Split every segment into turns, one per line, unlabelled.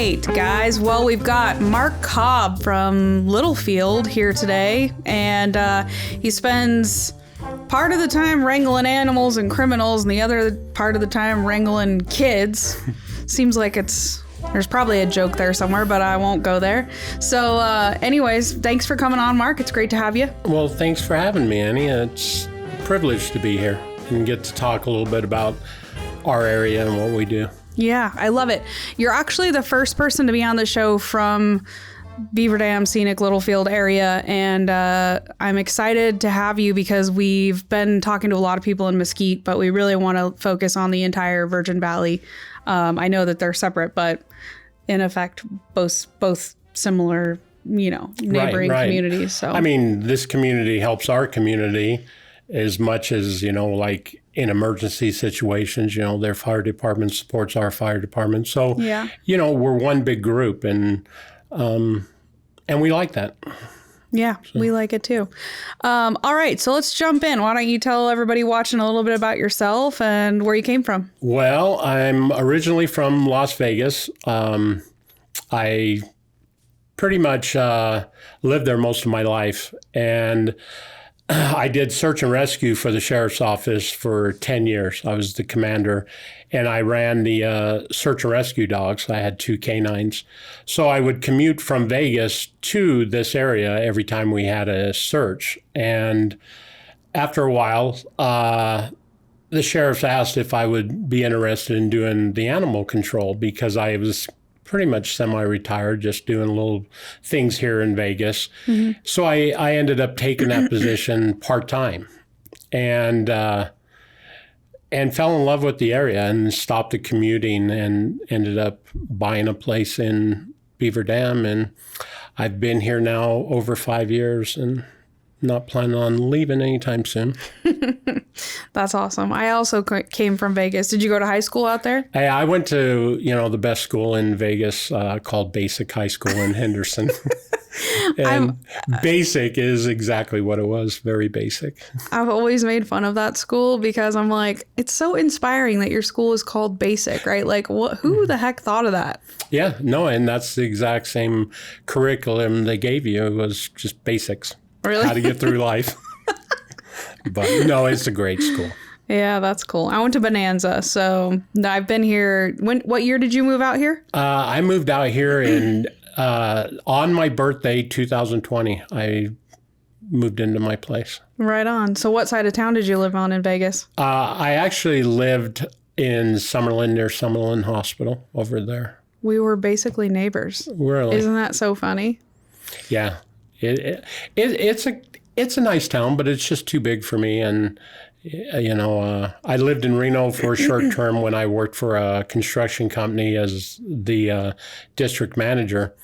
right, guys. Well, we've got Mark Cobb from Littlefield here today, and he spends part of the time wrangling animals and criminals, and the other part of the time wrangling kids. Seems like there's probably a joke there somewhere, but I won't go there. So anyways, thanks for coming on, Mark. It's great to have you.
Well, thanks for having me, Annie. It's a privilege to be here and get to talk a little bit about our area and what we do.
Yeah, I love it. You're actually the first person to be on the show from Beaver Dam, scenic Littlefield area, and I'm excited to have you because we've been talking to a lot of people in Mesquite, but we really want to focus on the entire Virgin Valley. I know that they're separate, but in effect, both similar, neighboring communities. So
I mean, this community helps our community as much as, like in emergency situations, their fire department supports our fire department. So,
yeah.
We're one big group and we like that.
Yeah, so. We like it too. All right, so let's jump in. Why don't you tell everybody watching a little bit about yourself and where you came from?
Well, I'm originally from Las Vegas. I pretty much lived there most of my life, and I did search and rescue for the sheriff's office for 10 years. I was the commander, and I ran the search and rescue dogs. I had 2 canines. So I would commute from Vegas to this area every time we had a search. And after a while, the sheriffs asked if I would be interested in doing the animal control because I was pretty much semi-retired, just doing little things here in Vegas. Mm-hmm. So I ended up taking that position part-time and fell in love with the area and stopped the commuting and ended up buying a place in Beaver Dam. And I've been here now over 5 years and not planning on leaving anytime soon.
That's awesome. I also came from Vegas. Did you go to high school out there?
I went to, the best school in Vegas called Basic High School in Henderson. And basic is exactly what it was, very basic.
I've always made fun of that school because I'm like, it's so inspiring that your school is called Basic, right? Like, who the heck thought of that?
Yeah, no, and that's the exact same curriculum they gave you. It was just basics.
Really?
How to get through life. But no, it's a great school.
Yeah, that's cool. I went to Bonanza, so I've been here. What year did you move out here?
I moved out here on my birthday, 2020. I moved into my place.
Right on. So what side of town did you live on in Vegas?
I actually lived in Summerlin, near Summerlin Hospital over there.
We were basically neighbors.
Really?
Isn't that so funny?
Yeah. It's a nice town, but it's just too big for me. And, I lived in Reno for a short term when I worked for a construction company as the district manager.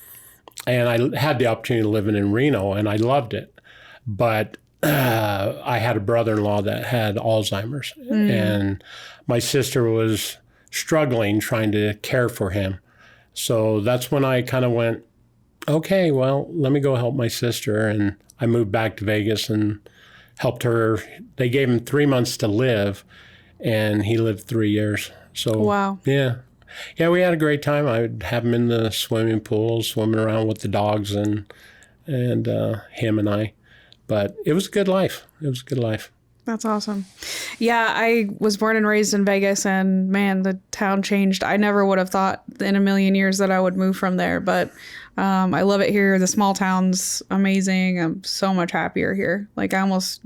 And I had the opportunity of living in Reno, and I loved it. But I had a brother-in-law that had Alzheimer's, and my sister was struggling trying to care for him. So that's when I kind of went, okay, well, let me go help my sister. And I moved back to Vegas and helped her. They gave him 3 months to live, and he lived 3 years. So,
wow.
Yeah. Yeah, we had a great time. I would have him in the swimming pool, swimming around with the dogs and him and I. But it was a good life. It was a good life.
That's awesome. Yeah, I was born and raised in Vegas, and man, the town changed. I never would have thought in a million years that I would move from there, but I love it here. The small town's amazing. I'm so much happier here. Like, I almost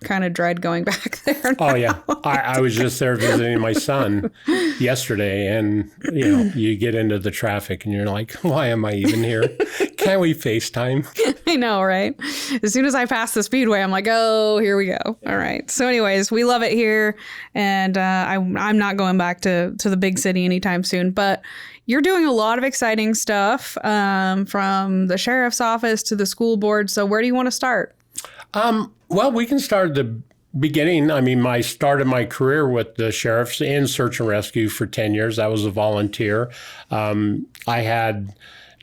kind of dread going back there now.
Oh, yeah. I was just there visiting my son yesterday, and, you get into the traffic, and you're like, why am I even here? Can't we FaceTime?
I know, right? As soon as I pass the speedway, I'm like, oh, here we go. All right. So anyways, we love it here, and I'm not going back to the big city anytime soon, but you're doing a lot of exciting stuff from the sheriff's office to the school board. So where do you want to start?
Well, we can start at the beginning. I mean, I started my career with the sheriffs in search and rescue for 10 years. I was a volunteer. I had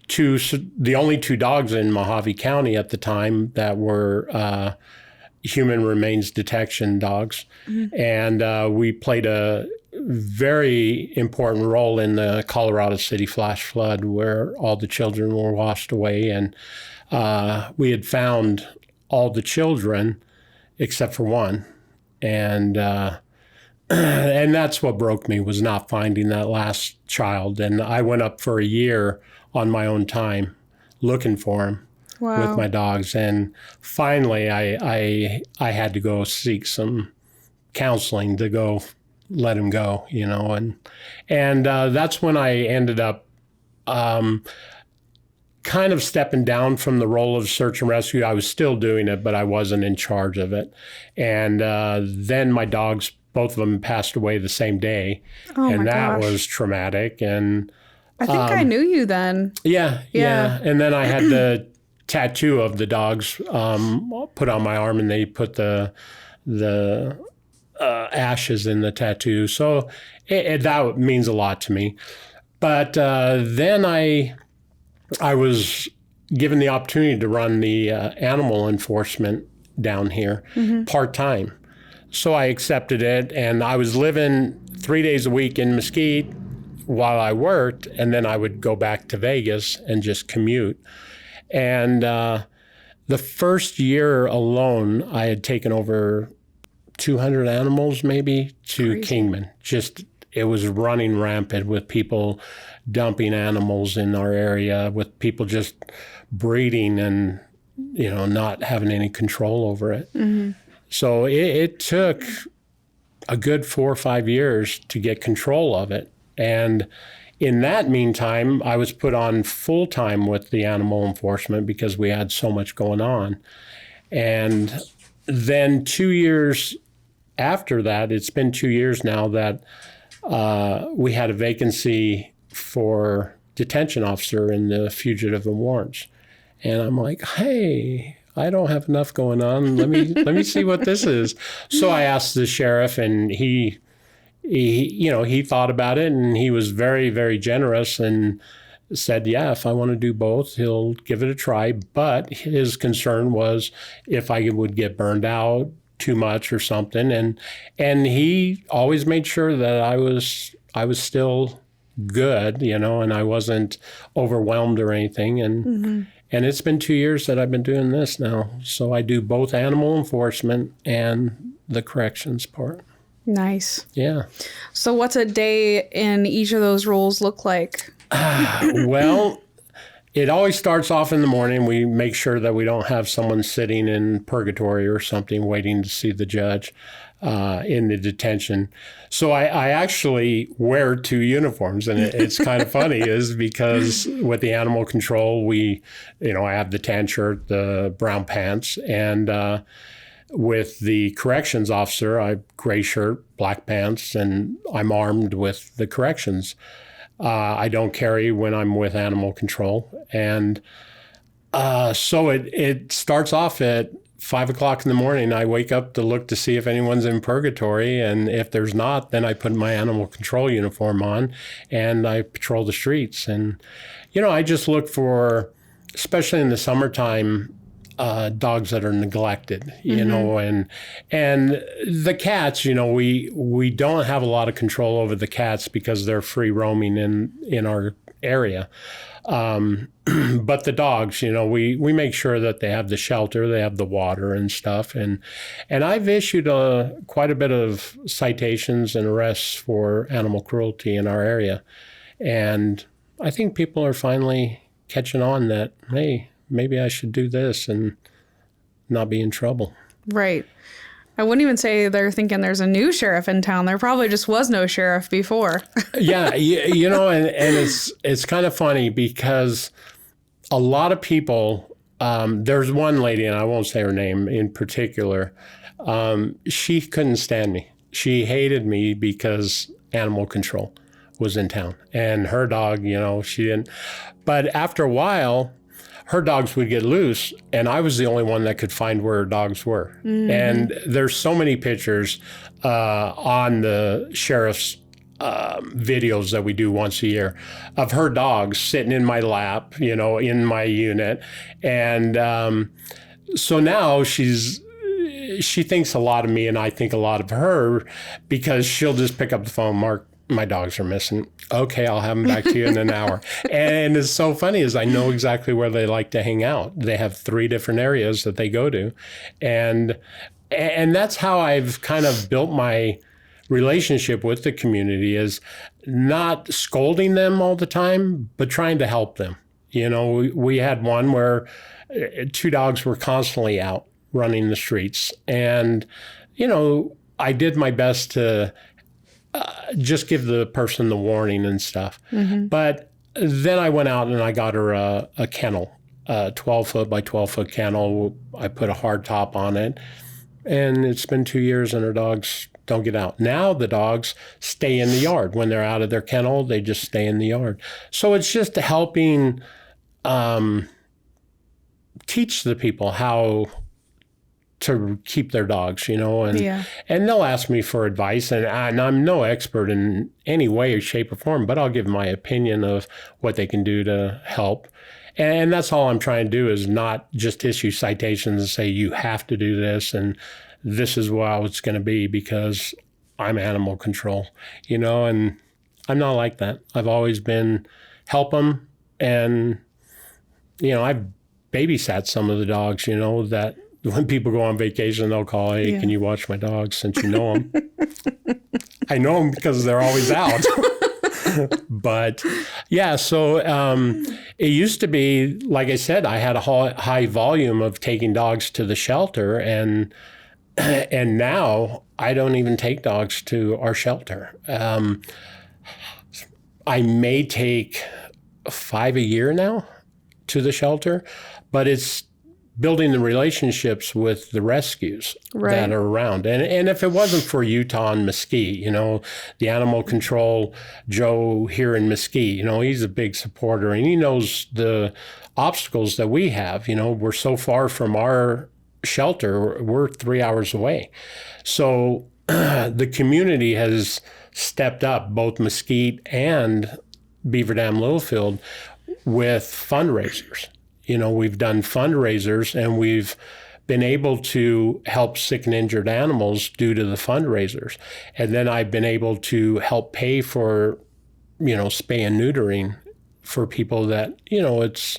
the only 2 dogs in Mojave County at the time that were human remains detection dogs. And we played a very important role in the Colorado City flash flood where all the children were washed away. And we had found all the children except for one. And that's what broke me, was not finding that last child. And I went up for a year on my own time looking for him.
Wow.
With my dogs. And finally, I had to go seek some counseling to go let him go, you know. And that's when I ended up kind of stepping down from the role of search and rescue. I was still doing it, but I wasn't in charge of it. And then my dogs, both of them passed away the same day.
Oh,
and
my
that
gosh.
was traumatic. And
I think I knew you then.
yeah. And then I had the tattoo of the dogs put on my arm, and they put the ashes in the tattoo. So that means a lot to me. But then I was given the opportunity to run the animal enforcement down here part-time. So I accepted it, and I was living 3 days a week in Mesquite while I worked, and then I would go back to Vegas and just commute. And the first year alone, I had taken over 200 animals maybe to
Crazy.
Kingman. Just, it was running rampant with people dumping animals in our area, with people just breeding and, you know, not having any control over it. So it took a good 4 or 5 years to get control of it. And in that meantime, I was put on full-time with the animal enforcement because we had so much going on. And then 2 years after that, it's been 2 years now that we had a vacancy for detention officer in the fugitive and warrants. And I'm like, hey, I don't have enough going on. Let me see what this is. So I asked the sheriff, and he thought about it, and he was very, very generous and said, yeah, if I want to do both, he'll give it a try. But his concern was if I would get burned out too much or something. And he always made sure that I was still good, you know, and I wasn't overwhelmed or anything. And it's been 2 years that I've been doing this now. So I do both animal enforcement and the corrections part.
Nice.
Yeah.
So what's a day in each of those roles look like?
Well, it always starts off in the morning. We make sure that we don't have someone sitting in purgatory or something waiting to see the judge in the detention. So I actually wear 2 uniforms, and it's kind of funny is because with the animal control, I have the tan shirt, the brown pants, and with the corrections officer, I have gray shirt, black pants, and I'm armed with the corrections. I don't carry when I'm with animal control. And so it starts off at 5 o'clock in the morning. I wake up to look to see if anyone's in purgatory. And if there's not, then I put my animal control uniform on and I patrol the streets. And, I just look for, especially in the summertime, dogs that are neglected, and the cats, we don't have a lot of control over the cats because they're free roaming in our area. But the dogs, we make sure that they have the shelter, they have the water and stuff. And I've issued quite a bit of citations and arrests for animal cruelty in our area. And I think people are finally catching on that, hey, maybe I should do this and not be in trouble.
Right. I wouldn't even say they're thinking there's a new sheriff in town. There probably just was no sheriff before.
Yeah, and it's kind of funny because a lot of people, there's one lady, and I won't say her name in particular, she couldn't stand me. She hated me because animal control was in town. And her dog, she didn't. But after a while, her dogs would get loose, and I was the only one that could find where her dogs were. Mm-hmm. And there's so many pictures on the sheriff's videos that we do once a year of her dogs sitting in my lap, in my unit. And so now she's she thinks a lot of me and I think a lot of her, because she'll just pick up the phone, Mark, my dogs are missing. Okay, I'll have them back to you in an hour. And it's so funny is I know exactly where they like to hang out. They have 3 different areas that they go to. And that's how I've kind of built my relationship with the community, is not scolding them all the time, but trying to help them. You know, we had one where 2 dogs were constantly out running the streets. And, you know, I did my best to just give the person the warning and stuff. Mm-hmm. But then I went out and I got her a kennel, a 12-foot by 12-foot kennel. I put a hard top on it. And it's been 2 years and her dogs don't get out. Now the dogs stay in the yard. When they're out of their kennel, they just stay in the yard. So it's just helping teach the people how to keep their dogs, you know, and they'll ask me for advice, and I'm no expert in any way, shape, or form, but I'll give my opinion of what they can do to help. And that's all I'm trying to do, is not just issue citations and say, you have to do this, and this is how it's going to be because I'm animal control, you know, and I'm not like that. I've always been help them, and, you know, I've babysat some of the dogs, you know, that when people go on vacation, they'll call, hey, can you watch my dogs since you know them? I know them because they're always out. But yeah, so it used to be, like I said, I had a high volume of taking dogs to the shelter, and now I don't even take dogs to our shelter. I may take 5 a year now to the shelter, but it's building the relationships with the rescues that are around. And if it wasn't for Utah and Mesquite, you know, the animal control Joe here in Mesquite, you know, he's a big supporter and he knows the obstacles that we have. You know, we're so far from our shelter, we're 3 hours away. So the community has stepped up, both Mesquite and Beaver Dam, Littlefield, with fundraisers. You know, we've done fundraisers and we've been able to help sick and injured animals due to the fundraisers. And then I've been able to help pay for, you know, spay and neutering for people that, you know, it's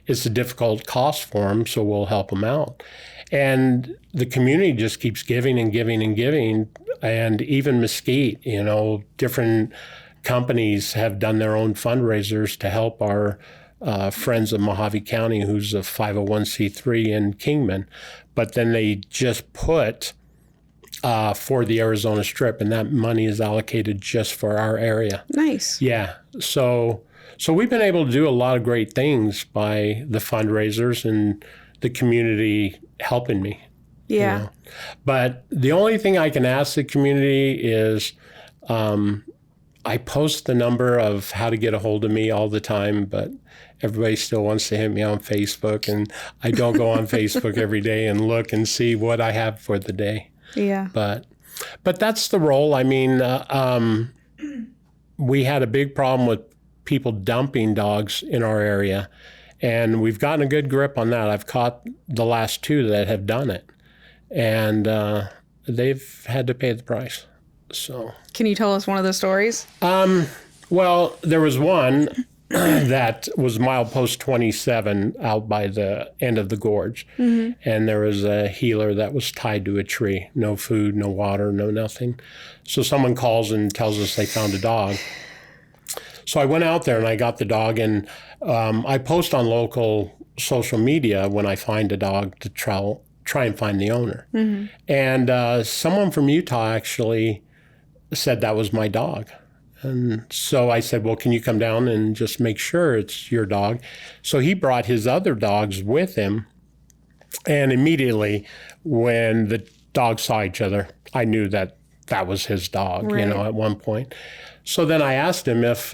a difficult cost for them, so we'll help them out. And the community just keeps giving and giving and giving. And even Mesquite, you know, different companies have done their own fundraisers to help our Friends of Mojave County, who's a 501c3 in Kingman. But then they just put for the Arizona Strip, and that money is allocated just for our area. Nice. Yeah. So we've been able to do a lot of great things by the fundraisers and the community helping me. Yeah. You know? But the only thing I can ask the community is I post the number of how to get a hold of me all the time, but everybody still wants to hit me on Facebook, and I don't go on Facebook every day and look and see what I have for the day. Yeah. But that's the role. I mean, we had a big problem with people dumping dogs in our area, and we've gotten a good grip on that. I've caught the last 2 that have done it, and they've had to pay the price. So,
can you tell us one of the stories?
Well, there was one that was milepost 27 out by the end of the gorge. Mm-hmm. And there was a healer that was tied to a tree. No food, no water, no nothing. So someone calls and tells us they found a dog. So I went out there and I got the dog, and I post on local social media when I find a dog to try and find the owner. Mm-hmm. And someone from Utah actually said that was my dog. And so I said, well, can you come down and just make sure it's your dog? So he brought his other dogs with him. And immediately when the dogs saw each other, I knew that that was his dog, right. You know, at one point. So then I asked him if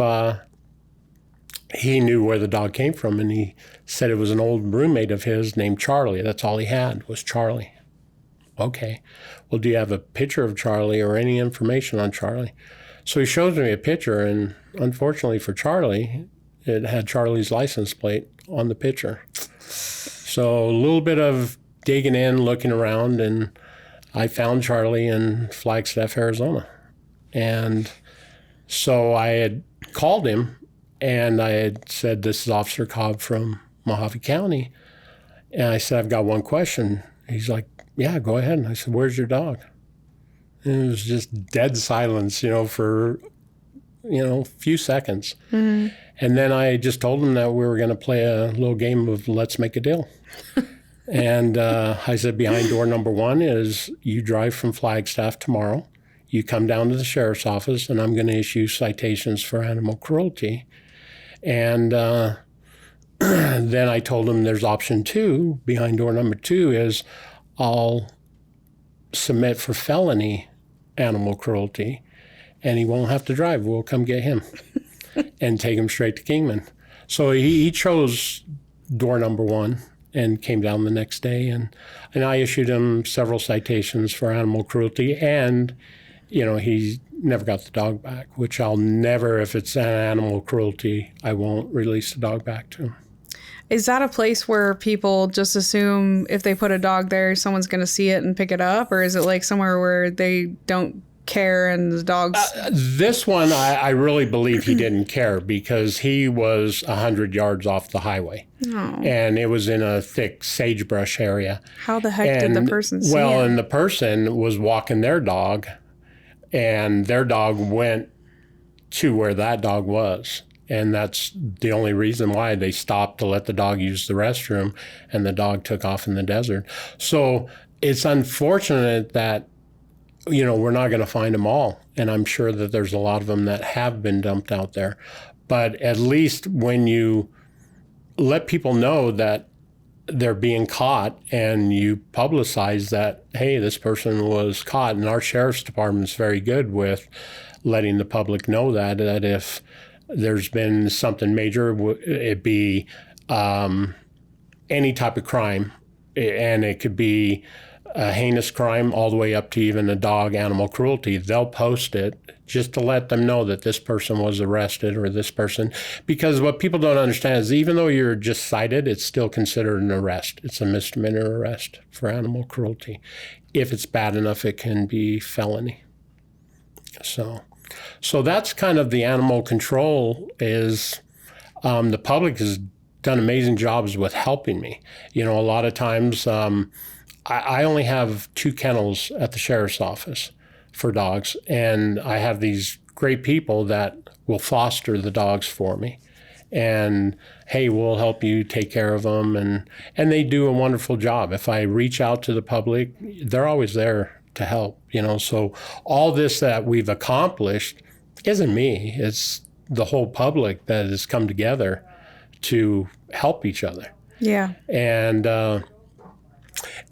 he knew where the dog came from. And he said it was an old roommate of his named Charlie. That's all he had was Charlie. Okay. Well, do you have a picture of Charlie or any information on Charlie? So he shows me a picture, and unfortunately for Charlie, it had Charlie's license plate on the picture. So a little bit of digging in, looking around, and I found Charlie in Flagstaff, Arizona. And so I had called him and I had said, this is Officer Cobb from Mojave County. And I said, I've got one question. He's like, yeah, go ahead. And I said, where's your dog? And it was just dead silence, for, a few seconds. Mm-hmm. And then I just told him that we were going to play a little game of let's make a deal. And I said, behind door number 1 is you drive from Flagstaff tomorrow. You come down to the sheriff's office, and I'm going to issue citations for animal cruelty. And then I told him there's option 2. Behind door number 2 is I'll submit for felony animal cruelty, and he won't have to drive. We'll come get him and take him straight to Kingman. So he chose door number 1 and came down the next day, and I issued him several citations for animal cruelty, and he never got the dog back, which I'll never, if it's an animal cruelty, I won't release the dog back to him.
Is that a place where people just assume if they put a dog there, someone's going to see it and pick it up? Or is it like somewhere where they don't care and the dogs...
This one, I really believe he didn't care because he was 100 yards off the highway. Oh. And it was in a thick sagebrush area.
How the heck did the person see it?
Well, and the person was walking their dog, and their dog went to where that dog was. And that's the only reason why they stopped to let the dog use the restroom, and the dog took off in the desert. So it's unfortunate that, we're not going to find them all. And I'm sure that there's a lot of them that have been dumped out there. But at least when you let people know that they're being caught and you publicize that, hey, this person was caught, and our sheriff's department's very good with letting the public know that if there's been something major, it be any type of crime, and it could be a heinous crime all the way up to even a dog animal cruelty. They'll post it just to let them know that this person was arrested or this person. Because what people don't understand is even though you're just cited, it's still considered an arrest. It's a misdemeanor arrest for animal cruelty. If it's bad enough, it can be felony. So that's kind of the animal control is the public has done amazing jobs with helping me. A lot of times I only have 2 kennels at the sheriff's office for dogs, and I have these great people that will foster the dogs for me. And, hey, we'll help you take care of them. And they do a wonderful job. If I reach out to the public, they're always there to help, So all this that we've accomplished isn't me. It's the whole public that has come together to help each other. Yeah.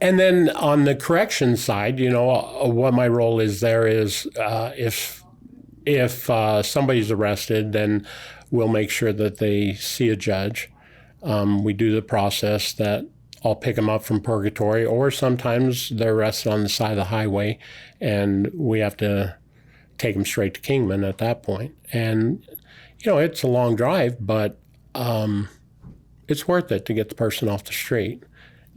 And then on the correction side, what my role is there is if somebody's arrested, then we'll make sure that they see a judge. We do the process that I'll pick them up from purgatory, or sometimes they're arrested on the side of the highway, and we have to take them straight to Kingman at that point. And, it's a long drive, but it's worth it to get the person off the street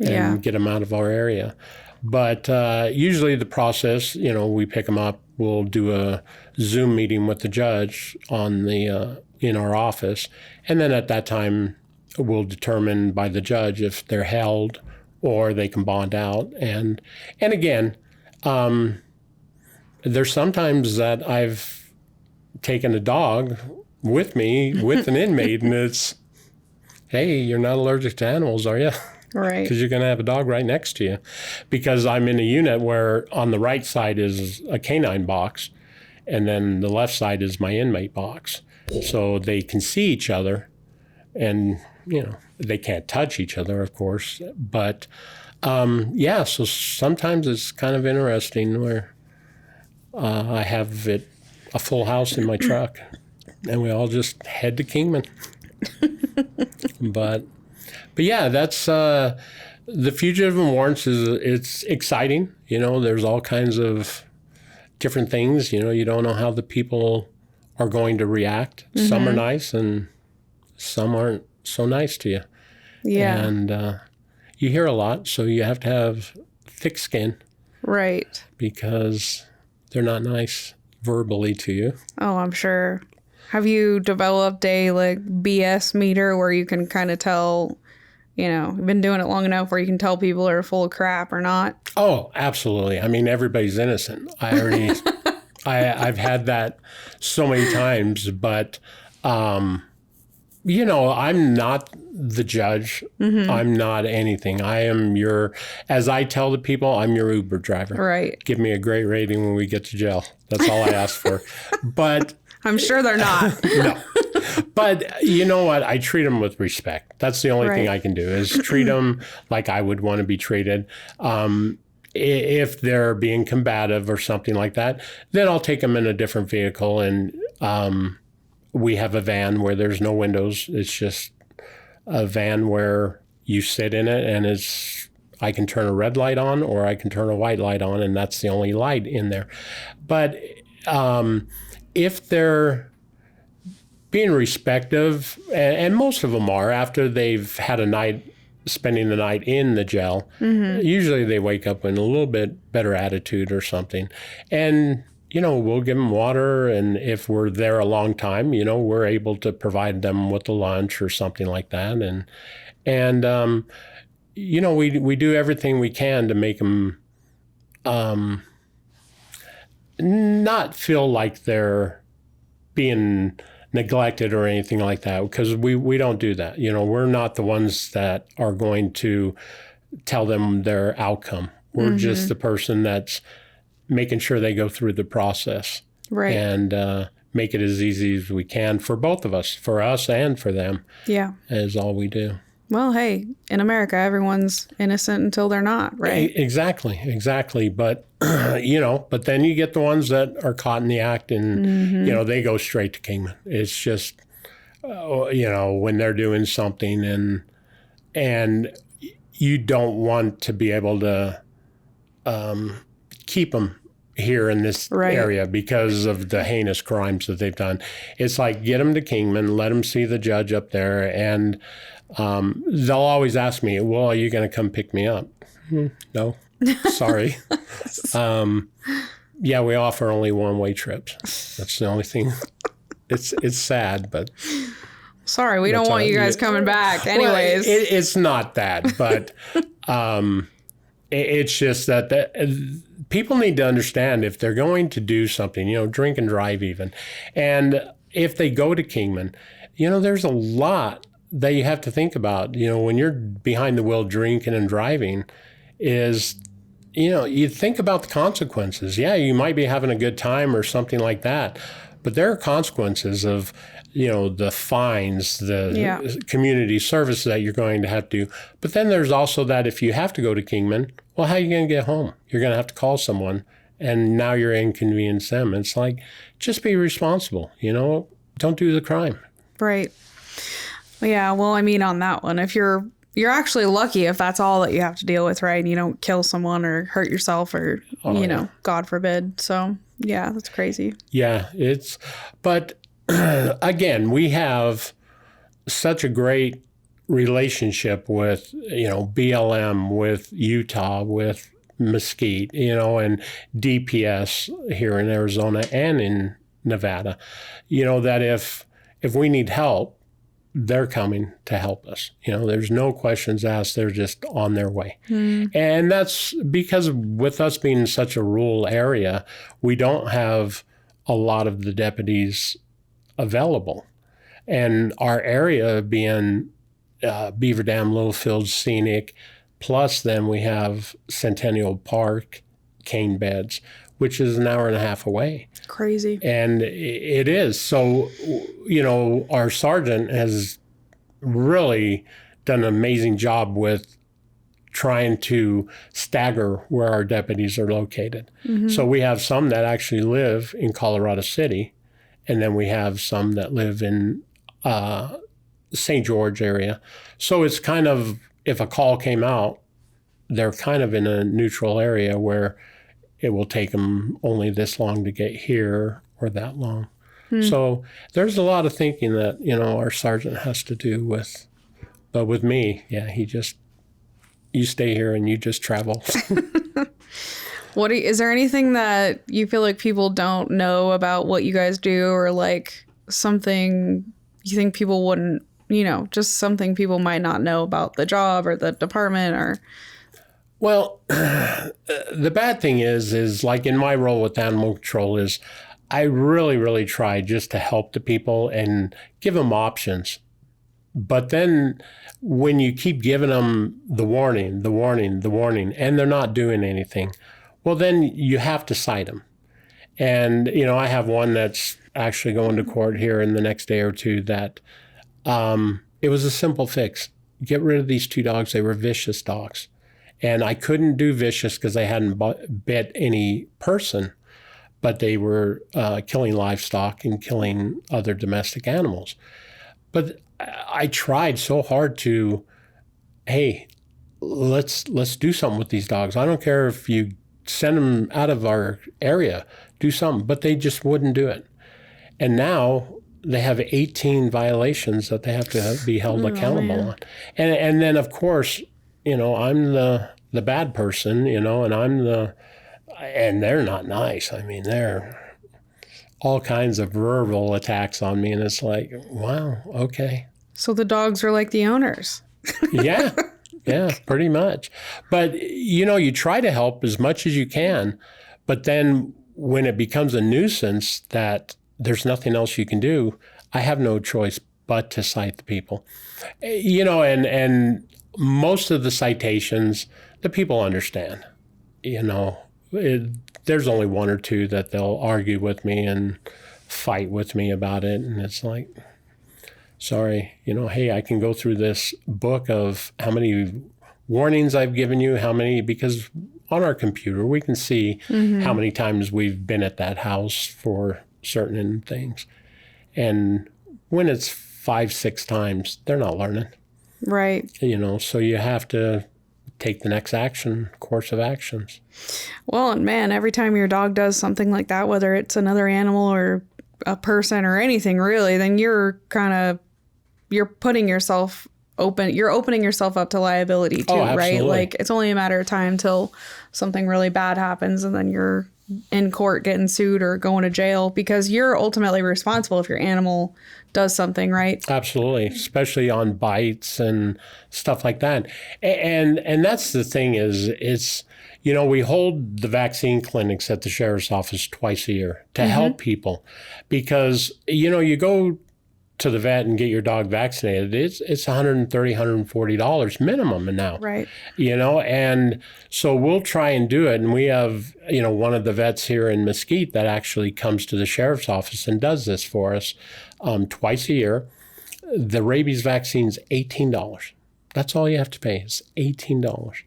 and get them out of our area. But usually the process, we pick them up, we'll do a Zoom meeting with the judge on in our office, and then at that time, we'll determine by the judge if they're held or they can bond out. And again, there's sometimes that I've taken a dog with me with an inmate, and it's, hey, you're not allergic to animals, are you? Right. Because you're going to have a dog right next to you. Because I'm in a unit where on the right side is a canine box, and then the left side is my inmate box. So they can see each other, and they can't touch each other, of course. But so sometimes it's kind of interesting where I have a full house in my truck, and we all just head to Kingman. But yeah, that's the fugitive and warrants it's exciting. There's all kinds of different things. You don't know how the people are going to react. Mm-hmm. Some are nice, and some aren't so nice to you. Yeah. And you hear a lot, so you have to have thick skin
Right.
because they're not nice verbally to you.
Oh, I'm sure. Have you developed a like BS meter where you can kind of tell, you've been doing it long enough where you can tell people are full of crap or not?
Oh, absolutely. I mean, everybody's innocent. I've had that so many times, but, I'm not the judge. I'm not anything. As I tell the people, I'm your Uber driver.
Right.
Give me a great rating when we get to jail. That's all I ask for. But
I'm sure they're not.
no. But you know what? I treat them with respect. That's the only thing I can do is treat them like I would want to be treated. If they're being combative or something like that, then I'll take them in a different vehicle. And we have a van where there's no windows. It's just a van where you sit in it, and I can turn a red light on or I can turn a white light on, and that's the only light in there. But if they're being respectful, and most of them are, after they've had spending the night in the jail, usually they wake up in a little bit better attitude or something. And, we'll give them water. And if we're there a long time, we're able to provide them with a lunch or something like that. And we do everything we can to make them not feel like they're being neglected or anything like that, because we don't do that. We're not the ones that are going to tell them their outcome. We're just the person that's making sure they go through the process.
Right.
And make it as easy as we can for both of us, for us and for them.
Yeah.
Is all we do.
Well, hey, in America, everyone's innocent until they're not, right?
Exactly. But, but then you get the ones that are caught in the act and, they go straight to Kingman. It's just, when they're doing something and you don't want to be able to keep them here in this area because of the heinous crimes that they've done. It's like, get them to Kingman, let them see the judge up there, and they'll always ask me, well, are you going to come pick me up? No, sorry. We offer only one-way trips. That's the only thing. It's sad, but...
Sorry, we don't want you guys coming back anyways.
Well, it's not that, but it's just that people need to understand if they're going to do something, drink and drive even. And if they go to Kingman, there's a lot that you have to think about, when you're behind the wheel drinking and driving is, you think about the consequences. Yeah, you might be having a good time or something like that, but there are consequences of, the fines, the community service that you're going to have to do. But then there's also that if you have to go to Kingman, well, how are you going to get home? You're going to have to call someone, and now you're inconveniencing them. It's like, just be responsible, don't do the crime.
Right. Yeah, well, I mean, on that one, if you're actually lucky if that's all that you have to deal with, right? And you don't kill someone or hurt yourself or, God forbid. So, yeah, that's crazy.
Yeah, but again, we have such a great relationship with, BLM, with Utah, with Mesquite, and DPS here in Arizona and in Nevada, that if we need help, they're coming to help us. There's no questions asked. They're just on their way. And that's because with us being in such a rural area, we don't have a lot of the deputies available. And our area being Beaver Dam, Littlefield, scenic, plus then we have Centennial Park, cane beds, which is an hour and a half away.
Crazy.
And it is. So, our sergeant has really done an amazing job with trying to stagger where our deputies are located. So we have some that actually live in Colorado City, and then we have some that live in St. George area. So it's kind of, if a call came out, they're kind of in a neutral area where it will take them only this long to get here or that long. So there's a lot of thinking that, our sergeant has to do with, but with me, yeah, you stay here and you just travel.
Is there anything that you feel like people don't know about what you guys do, or like something you think people wouldn't, just something people might not know about the job or the department or?
Well, the bad thing is like in my role with animal control is I really, really try just to help the people and give them options. But then when you keep giving them the warning, and they're not doing anything, well, then you have to cite them. And, I have one that's actually going to court here in the next day or two that it was a simple fix. Get rid of these 2 dogs. They were vicious dogs. And I couldn't do vicious because they hadn't bit any person, but they were killing livestock and killing other domestic animals. But I tried so hard to, hey, let's do something with these dogs. I don't care if you send them out of our area, do something. But they just wouldn't do it. And now they have 18 violations that they have to be held accountable on. And then, of course, I'm the bad person, and they're not nice. I mean, they're all kinds of verbal attacks on me. And it's like, wow, okay.
So the dogs are like the owners.
Yeah, pretty much. But, you try to help as much as you can. But then when it becomes a nuisance that there's nothing else you can do, I have no choice but to cite the people. And most of the citations, the people understand. There's only 1 or 2 that they'll argue with me and fight with me about it. And it's like, sorry, hey, I can go through this book of how many warnings I've given you, because on our computer we can see how many times we've been at that house for certain things. And when it's 5, 6 times, they're not learning.
Right.
So you have to take the next course of actions.
Well, and man, every time your dog does something like that, whether it's another animal or a person or anything really, then you're putting yourself you're opening yourself up to liability too, right? Like it's only a matter of time till something really bad happens and then you're in court getting sued or going to jail because you're ultimately responsible if your animal does something, right?
Absolutely, especially on bites and stuff like that. And that's the thing is we hold the vaccine clinics at the sheriff's office twice a year to help people because, you go to the vet and get your dog vaccinated, it's $130, $140 minimum now.
Right.
And so we'll try and do it. And we have, one of the vets here in Mesquite that actually comes to the sheriff's office and does this for us twice a year. The rabies vaccine's $18. That's all you have to pay is $18.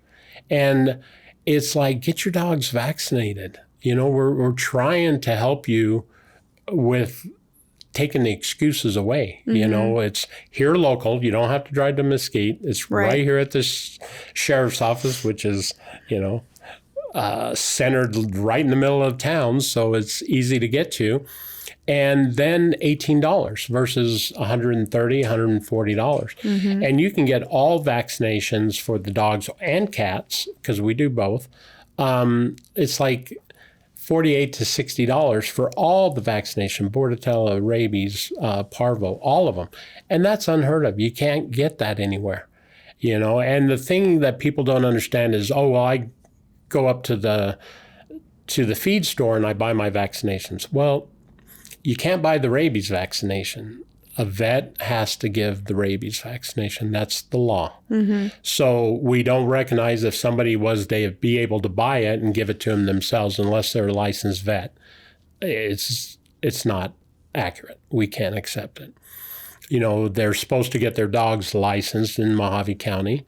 And it's like, get your dogs vaccinated. We're trying to help you with taking the excuses away. It's here local. You don't have to drive to Mesquite. It's right here at the sheriff's office, which is, centered right in the middle of town. So it's easy to get to. And then $18 versus $130, $140. And you can get all vaccinations for the dogs and cats, because we do both. It's like $48 to $60 for all the vaccination, Bordetella, rabies, parvo, all of them. And that's unheard of. You can't get that anywhere, And the thing that people don't understand is, I go up to the feed store and I buy my vaccinations. Well, you can't buy the rabies vaccination. A vet has to give the rabies vaccination. That's the law. So we don't recognize if somebody was to be able to buy it and give it to them themselves unless they're a licensed vet. It's not accurate. We can't accept it. They're supposed to get their dogs licensed in Mojave County.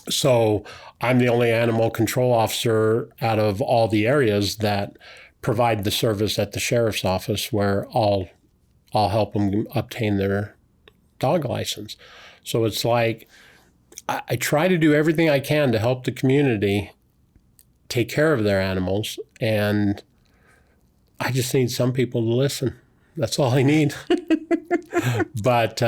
So I'm the only animal control officer out of all the areas that provide the service at the sheriff's office where I'll help them obtain their dog license. So it's like I try to do everything I can to help the community take care of their animals, and I just need some people to listen. That's all I need. But,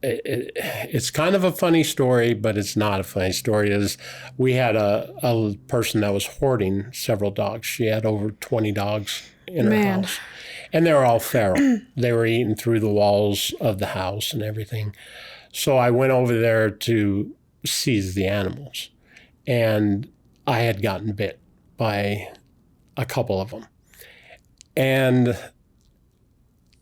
it's kind of a funny story, but it's not a funny story. Is we had a person that was hoarding several dogs. She had over 20 dogs in her house, and they were all feral. They were eating through the walls of the house and everything. So I went over there to seize the animals, and I had gotten bit by a couple of them. And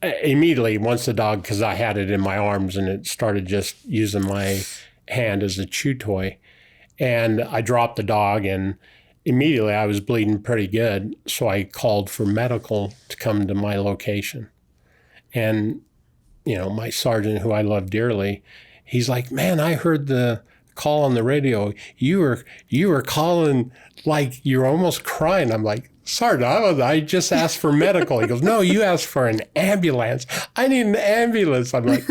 immediately, once the dog, because I had it in my arms and it started just using my hand as a chew toy, and I dropped the dog, and immediately I was bleeding pretty good. So I called for medical to come to my location. And, my sergeant, who I love dearly, he's like, man, I heard the call on the radio. You were calling like you were almost crying. I'm like, Sergeant, I just asked for medical. He goes, no, you asked for an ambulance. I need an ambulance. I'm like,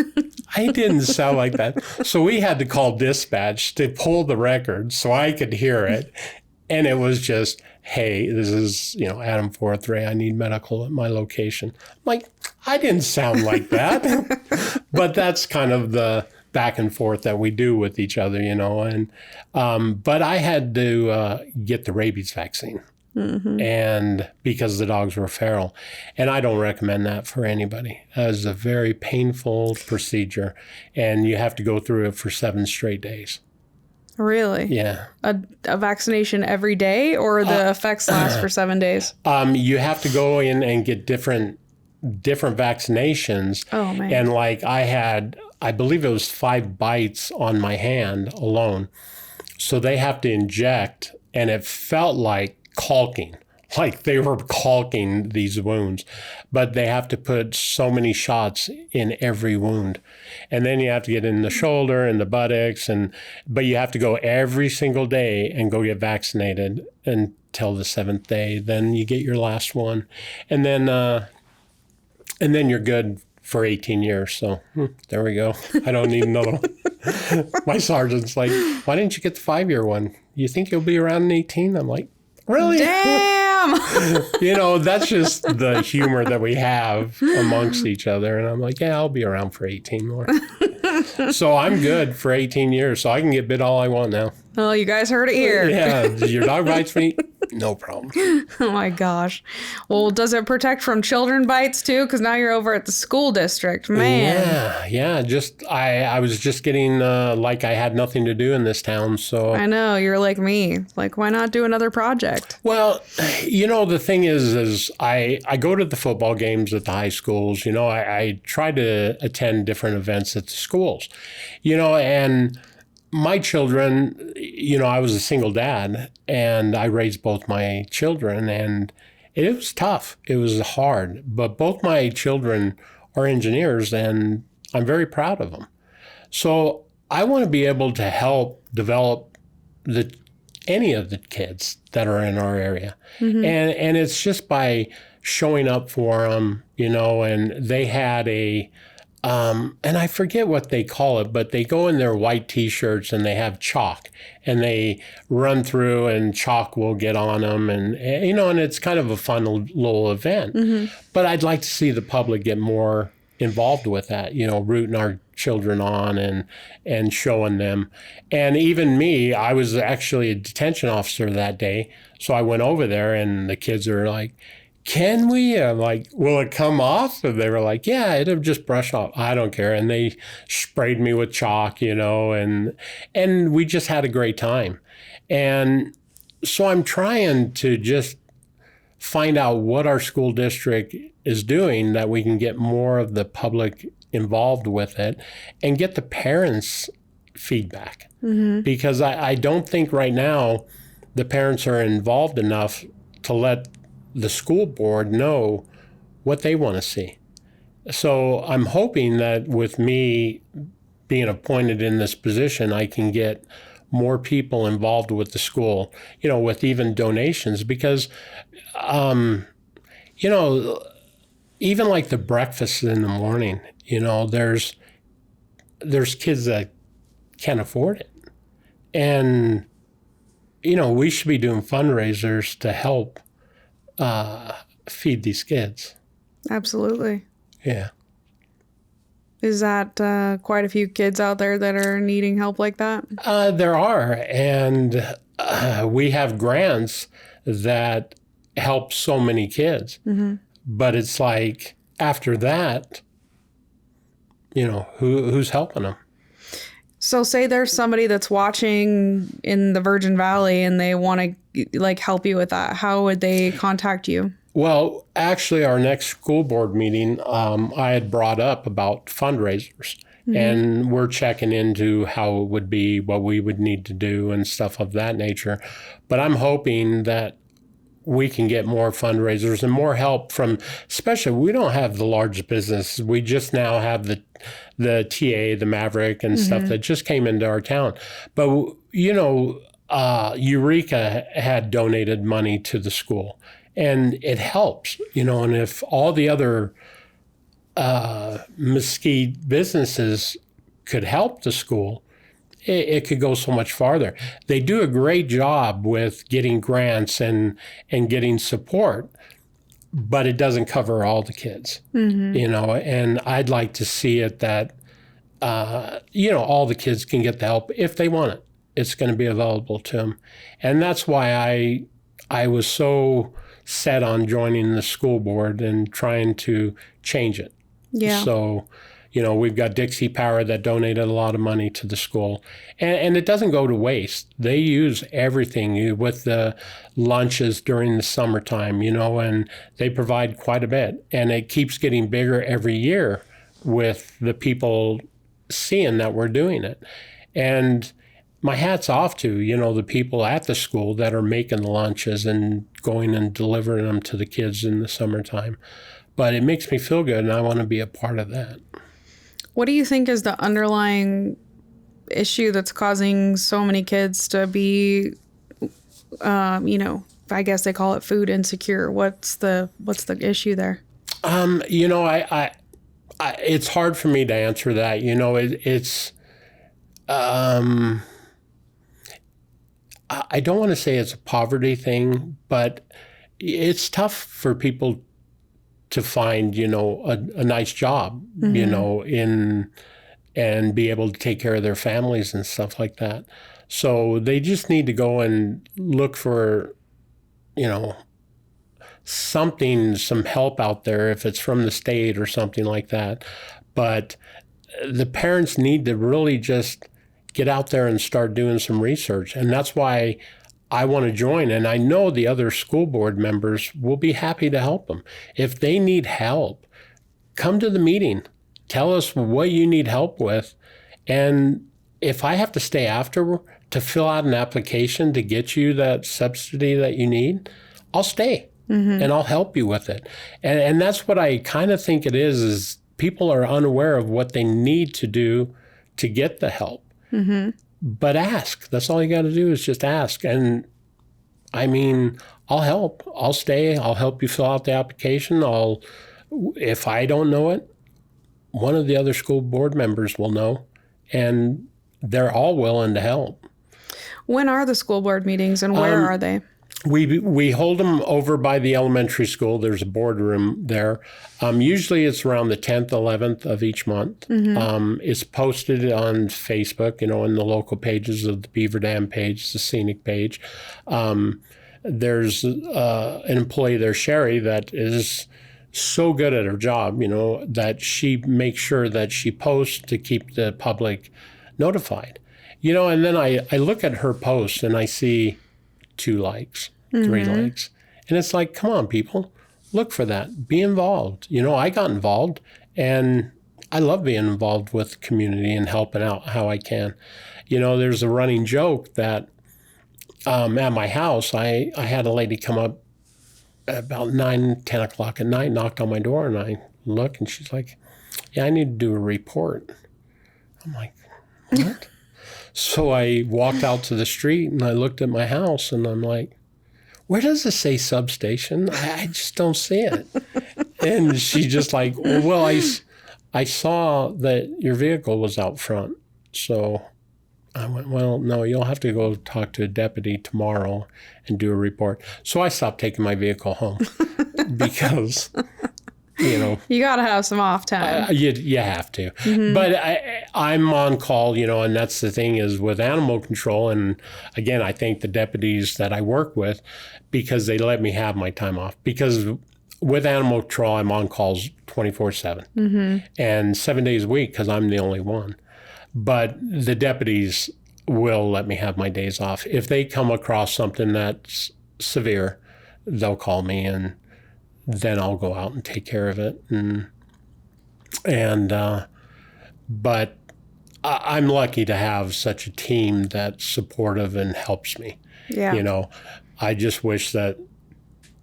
I didn't sound like that. So we had to call dispatch to pull the record so I could hear it. And it was just, hey, this is, Adam 403. I need medical at my location. I'm like, I didn't sound like that. But that's kind of the back and forth that we do with each other, And but I had to get the rabies vaccine. Mm-hmm. And because the dogs were feral. And I don't recommend that for anybody. That is a very painful procedure. And you have to go through it for 7 straight days.
Really?
Yeah.
A vaccination every day, or the effects last for 7 days?
You have to go in and get different vaccinations.
Oh, man.
And like I believe it was 5 bites on my hand alone. So they have to inject, and it felt like caulking, like they were caulking these wounds, but they have to put so many shots in every wound. And then you have to get in the shoulder and the buttocks, but you have to go every single day and go get vaccinated until the 7th day. Then you get your last one. And then you're good for 18 years. So there we go. I don't need another one. My sergeant's like, why didn't you get the 5-year one? You think you'll be around in 18? I'm like, really?
Damn!
That's just the humor that we have amongst each other. And I'm like, yeah, I'll be around for 18 more. So I'm good for 18 years. So I can get bit all I want now.
Well, you guys heard it here.
Yeah. Your dog bites me? No problem.
Oh, my gosh. Well, does it protect from children bites, too? Because now you're over at the school district. Man.
Yeah. I was just getting like I had nothing to do in this town. So
I know. You're like me. Like, why not do another project?
Well, the thing is I go to the football games at the high schools. I try to attend different events at the schools, and my children, I was a single dad, and I raised both my children, and it was tough. It was hard, but both my children are engineers, and I'm very proud of them. So I want to be able to help develop any of the kids that are in our area. Mm-hmm. And it's just by showing up for them, and they had and I forget what they call it, but they go in their white T-shirts and they have chalk, and they run through and chalk will get on them, and it's kind of a fun little event. Mm-hmm. But I'd like to see the public get more involved with that, rooting our children on and showing them. And even me, I was actually a detention officer that day. So I went over there, and the kids are like, can we? I'm like, will it come off? And they were like, yeah, it'll just brush off. I don't care. And they sprayed me with chalk, and we just had a great time. And so I'm trying to just find out what our school district is doing, that we can get more of the public involved with it and get the parents' feedback. Mm-hmm. Because I don't think right now the parents are involved enough to let the school board know what they want to see. So I'm hoping that with me being appointed in this position, I can get more people involved with the school, with even donations, because, even like the breakfast in the morning, there's kids that can't afford it. And, we should be doing fundraisers to help feed these kids.
Absolutely.
Yeah.
Is that quite a few kids out there that are needing help like that?
There are, and we have grants that help so many kids. But it's like after that, who's helping them?
So say there's somebody that's watching in the Virgin Valley and they want to help you with that. How would they contact you?
Well, actually, our next school board meeting, I had brought up about fundraisers, and we're checking into how it would be, what we would need to do and stuff of that nature. But I'm hoping that we can get more fundraisers and more help from, especially we don't have the large business. We just now have the TA, the Maverick and stuff that just came into our town. But, Eureka had donated money to the school. And it helps, and if all the other Mesquite businesses could help the school, it could go so much farther. They do a great job with getting grants and getting support, but it doesn't cover all the kids, and I'd like to see it that, all the kids can get the help if they want it. It's going to be available to them. And that's why I was so set on joining the school board and trying to change it.
Yeah.
So, we've got Dixie Power that donated a lot of money to the school. And it doesn't go to waste. They use everything with the lunches during the summertime, and they provide quite a bit. And it keeps getting bigger every year with the people seeing that we're doing it. And my hat's off to, the people at the school that are making the lunches and going and delivering them to the kids in the summertime. But it makes me feel good, and I want to be a part of that.
What do you think is the underlying issue that's causing so many kids to be, I guess they call it food insecure? What's the issue there? It's
hard for me to answer that. I don't want to say it's a poverty thing, but it's tough for people to find, a nice job, and be able to take care of their families and stuff like that. So they just need to go and look for, some help out there if it's from the state or something like that. But the parents need to really just get out there and start doing some research. And that's why I want to join. And I know the other school board members will be happy to help them. If they need help, come to the meeting. Tell us what you need help with. And if I have to stay after to fill out an application to get you that subsidy that you need, I'll stay and I'll help you with it. And that's what I kind of think it is people are unaware of what they need to do to get the help. But ask. That's all you got to do is just ask. And I'll help. I'll stay. I'll help you fill out the application. If I don't know it, one of the other school board members will know. And they're all willing to help.
When are the school board meetings and where are they?
We hold them over by the elementary school. There's a boardroom there. Usually it's around the 10th, 11th of each month. It's posted on Facebook, in the local pages of the Beaver Dam page, the scenic page. There's an employee there, Sherry, that is so good at her job, that she makes sure that she posts to keep the public notified. And then I look at her post and I see 2 likes, 3 likes. And it's like, come on, people, look for that. Be involved. I got involved, and I love being involved with the community and helping out how I can. There's a running joke that at my house, I had a lady come up about 9, 10 o'clock at night, knocked on my door, and I look, and she's like, yeah, I need to do a report. I'm like, what? So I walked out to the street and I looked at my house and I'm like, where does it say substation? I just don't see it. And she's just like, well, I saw that your vehicle was out front. So I went, well, no, you'll have to go talk to a deputy tomorrow and do a report. So I stopped taking my vehicle home because
You got to have some off time.
You have to. But I'm on call, and that's the thing is with animal control. And again, I thank the deputies that I work with because they let me have my time off. Because with animal control, I'm on calls 24/7 and 7 days a week because I'm the only one. But the deputies will let me have my days off. If they come across something that's severe, they'll call me and then I'll go out and take care of it. But I'm lucky to have such a team that's supportive and helps me.
Yeah.
I just wish that,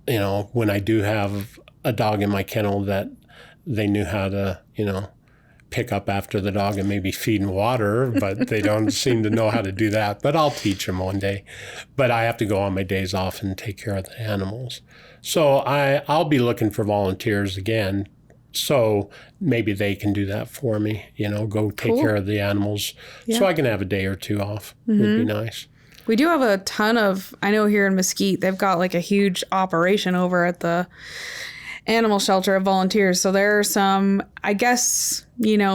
when I do have a dog in my kennel that they knew how to, pick up after the dog and maybe feed and water, but they don't seem to know how to do that. But I'll teach them one day. But I have to go on my days off and take care of the animals. So I'll be looking for volunteers again. So maybe they can do that for me, go take care of the animals so I can have a day or two off. Would be nice.
We do have a ton of, I know here in Mesquite, they've got like a huge operation over at the animal shelter of volunteers. So there are some, I guess,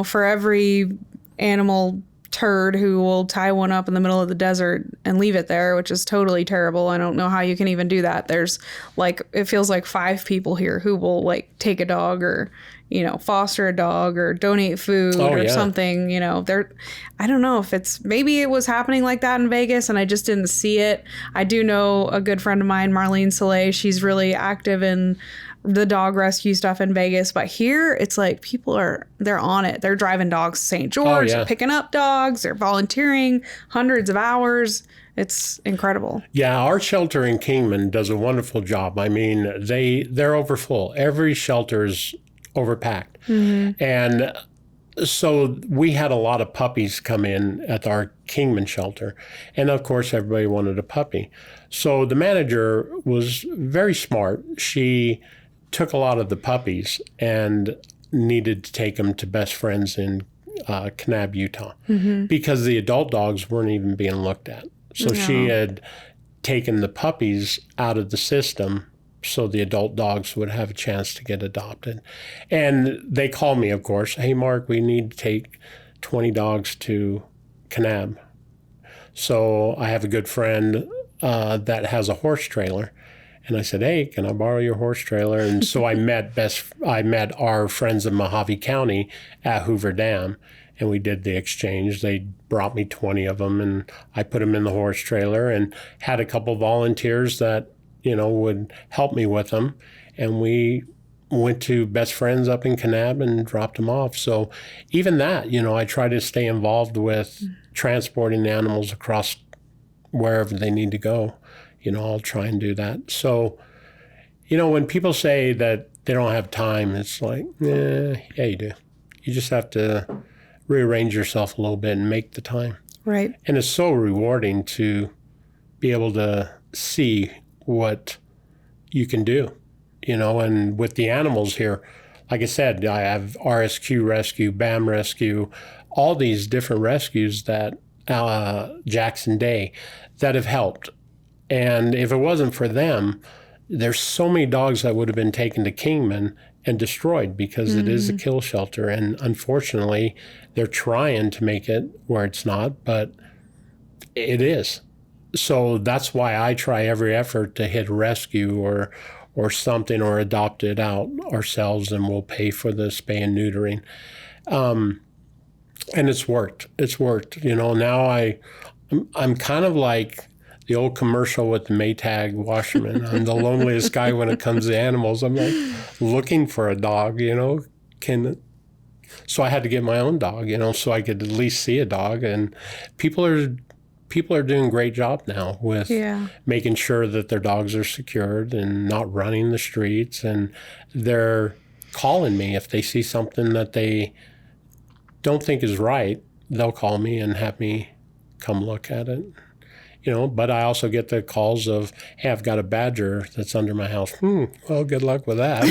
for every animal turd who will tie one up in the middle of the desert and leave it there, which is totally terrible. I don't know how you can even do that. There's it feels like 5 people here who will take a dog or, foster a dog or donate food something, I don't know if maybe it was happening like that in Vegas and I just didn't see it. I do know a good friend of mine, Marlene Soleil, she's really active in the dog rescue stuff in Vegas, but here it's like they're on it. They're driving dogs to St. George, they're picking up dogs, they're volunteering hundreds of hours. It's incredible. Yeah,
our shelter in Kingman does a wonderful job. I mean, they're overfull. Every shelter's overpacked. And so we had a lot of puppies come in at our Kingman shelter. And of course, everybody wanted a puppy. So the manager was very smart. She took a lot of the puppies and needed to take them to Best Friends in Kanab, Utah, because the adult dogs weren't even being looked at. So she had taken the puppies out of the system so the adult dogs would have a chance to get adopted. And they called me, of course, hey, Mark, we need to take 20 dogs to Kanab. So I have a good friend that has a horse trailer. And I said, hey, can I borrow your horse trailer? And so I met our friends in Mojave County at Beaver Dam, and we did the exchange. They brought me 20 of them, and I put them in the horse trailer and had a couple volunteers that, would help me with them. And we went to Best Friends up in Kanab and dropped them off. So even that, I try to stay involved with transporting the animals across wherever they need to go. I'll try and do that. So, when people say that they don't have time, it's like, yeah, you do. You just have to rearrange yourself a little bit and make the time.
Right.
And it's so rewarding to be able to see what you can do, and with the animals here, like I said, I have RSQ Rescue, BAM Rescue, all these different rescues that Jackson Day that have helped. And if it wasn't for them, there's so many dogs that would have been taken to Kingman and destroyed because it is a kill shelter. And unfortunately, they're trying to make it where it's not, but it is. So that's why I try every effort to hit rescue or something or adopt it out ourselves, and we'll pay for the spay and neutering. And it's worked. It's worked. Now I'm kind of like the old commercial with the Maytag washerman. I'm the loneliest guy when it comes to animals. I'm like looking for a dog, so I had to get my own dog, so I could at least see a dog. And people are doing a great job now with making sure that their dogs are secured and not running the streets. And they're calling me if they see something that they don't think is right. They'll call me and have me come look at it. But I also get the calls of, hey, I've got a badger that's under my house. Well, good luck with that.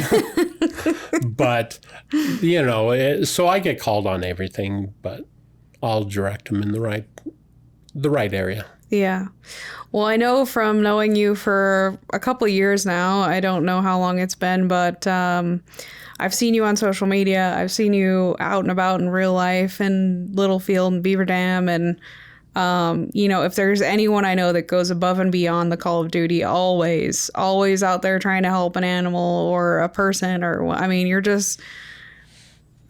But, so I get called on everything, but I'll direct them in the right area.
Yeah. Well, I know from knowing you for a couple of years now, I don't know how long it's been, but I've seen you on social media. I've seen you out and about in real life in Littlefield and Beaver Dam. And, if there's anyone I know that goes above and beyond the call of duty, always out there trying to help an animal or a person you're just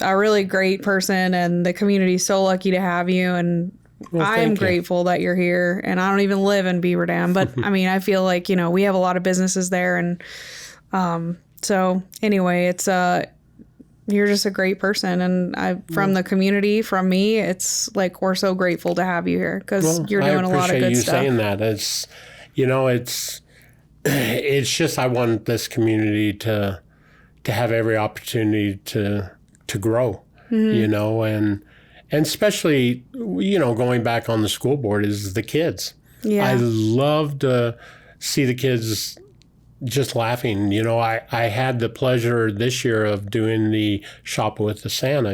a really great person, and the community's so lucky to have you. And I'm grateful that you're here. And I don't even live in Beaver Dam, but I feel like, we have a lot of businesses there. And so anyway, it's you're just a great person. And from the community, from me, it's like we're so grateful to have you here because you're doing a lot of good stuff.
I appreciate you saying that. It's just I want this community to have every opportunity to grow, and especially, going back on the school board is the kids. Yeah. I love to see the kids just laughing. I had the pleasure this year of doing the Shop with the Santa,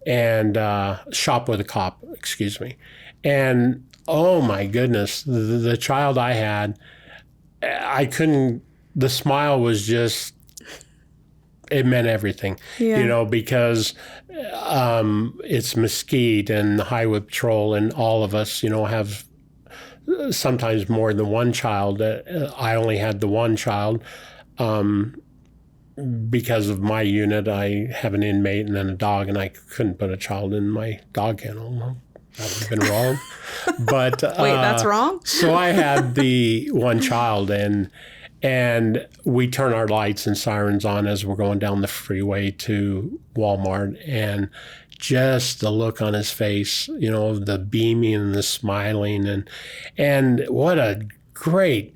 and Shop with a Cop, excuse me. And oh my goodness, the child I had, the smile was just, it meant everything, because it's Mesquite and the Highway Patrol and all of us, have sometimes more than one child. I only had the one child because of my unit. I have an inmate and then a dog, and I couldn't put a child in my dog kennel. That would have been wrong. But
wait, that's wrong?
So I had the one child, and we turn our lights and sirens on as we're going down the freeway to Walmart, and just the look on his face, the beaming and the smiling, and what a great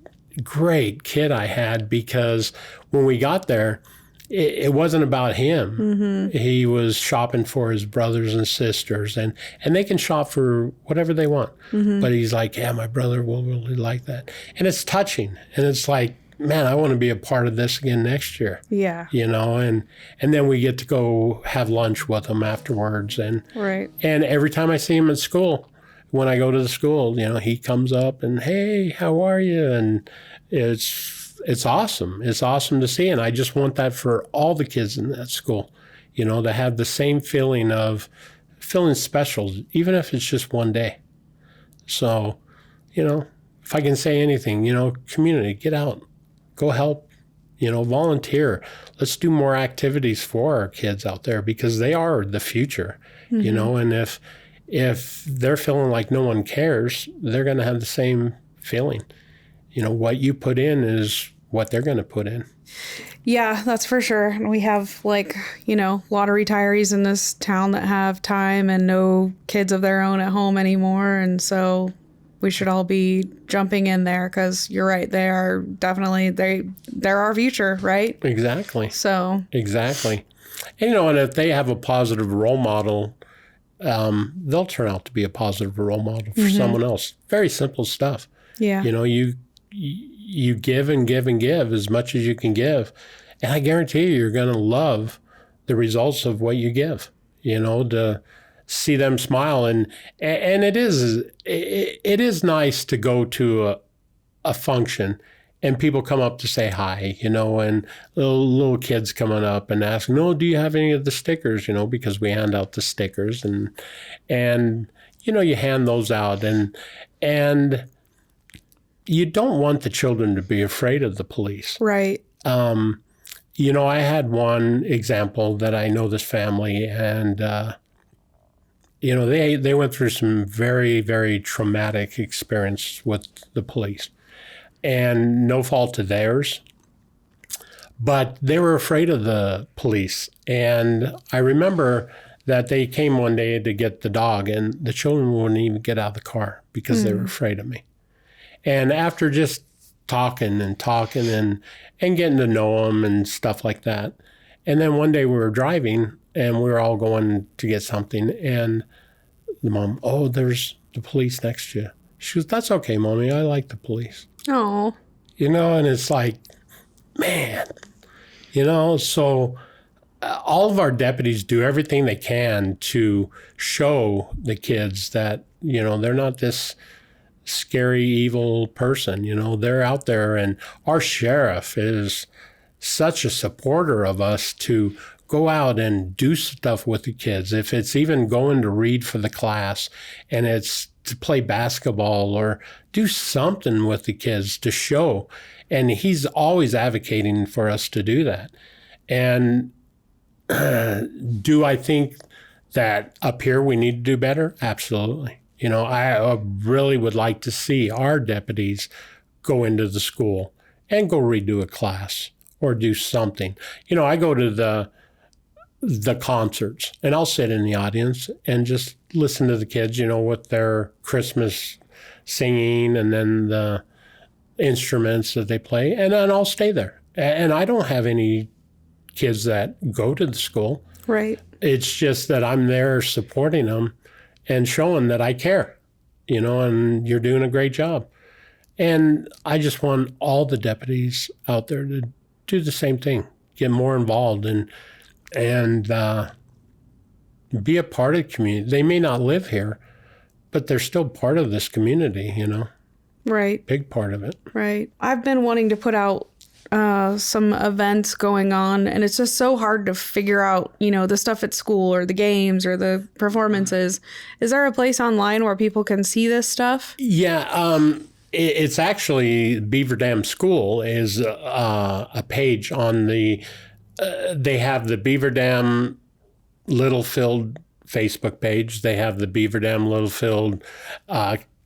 kid I had, because when we got there, it wasn't about him. Mm-hmm. He was shopping for his brothers and sisters, and they can shop for whatever they want. Mm-hmm. But he's like, yeah, my brother will really like that. And it's touching. And it's like, man, I want to be a part of this again next year.
Yeah.
And then we get to go have lunch with him afterwards. And
right.
And every time I see him at school, when I go to the school, he comes up and, hey, how are you? And it's awesome. It's awesome to see. And I just want that for all the kids in that school, to have the same feeling of feeling special, even if it's just one day. So, if I can say anything, community, get out, go help, volunteer. Let's do more activities for our kids out there, because they are the future, mm-hmm. And if they're feeling like no one cares, they're going to have the same feeling. What you put in is what they're going to put in.
Yeah, that's for sure. And we have a lot of retirees in this town that have time and no kids of their own at home anymore. And so we should all be jumping in there, because you're right. They are definitely, they're our future, right?
Exactly.
So.
Exactly. And, and if they have a positive role model, they'll turn out to be a positive role model for mm-hmm. someone else. Very simple stuff.
Yeah.
You give and give and give as much as you can give. And I guarantee you're going to love the results of what you give, to see them smile. And it is nice to go to a function and people come up to say hi, and little kids coming up and ask, no, do you have any of the stickers, because we hand out the stickers and you hand those out and you don't want the children to be afraid of the police.
Right.
I had one example that I know this family, and, they went through some very, very traumatic experience with the police, and no fault of theirs, but they were afraid of the police. And I remember that they came one day to get the dog, and the children wouldn't even get out of the car because they were afraid of me. And after just talking and getting to know them and stuff like that. And then one day we were driving and we were all going to get something. And the mom, oh, there's the police next to you. She goes, that's okay, Mommy. I like the police.
Oh.
And it's like, man, so all of our deputies do everything they can to show the kids that, they're not this scary, evil person. They're out there, and our sheriff is such a supporter of us to go out and do stuff with the kids. If it's even going to read for the class and it's to play basketball or do something with the kids to show. And he's always advocating for us to do that. And do I think that up here we need to do better? Absolutely. You know, I really would like to see our deputies go into the school and go redo a class or do something. You know, I go to the concerts and I'll sit in the audience and just listen to the kids, you know, with their Christmas singing and then the instruments that they play, and then I'll stay there. And I don't have any kids that go to the school.
Right.
It's just that I'm there supporting them and showing that I care, you know, and you're doing a great job. And I just want all the deputies out there to do the same thing, get more involved and be a part of the community. They may not live here, but they're still part of this community, you know.
Right.
Big part of it.
Right. I've been wanting to put out some events going on, and it's just so hard to figure out, you know, the stuff at school or the games or the performances. Is there a place online where people can see this stuff?
Yeah. It's actually Beaver Dam School is a page on the, they have the Beaver Dam Littlefield Facebook page. They have the Beaver Dam Littlefield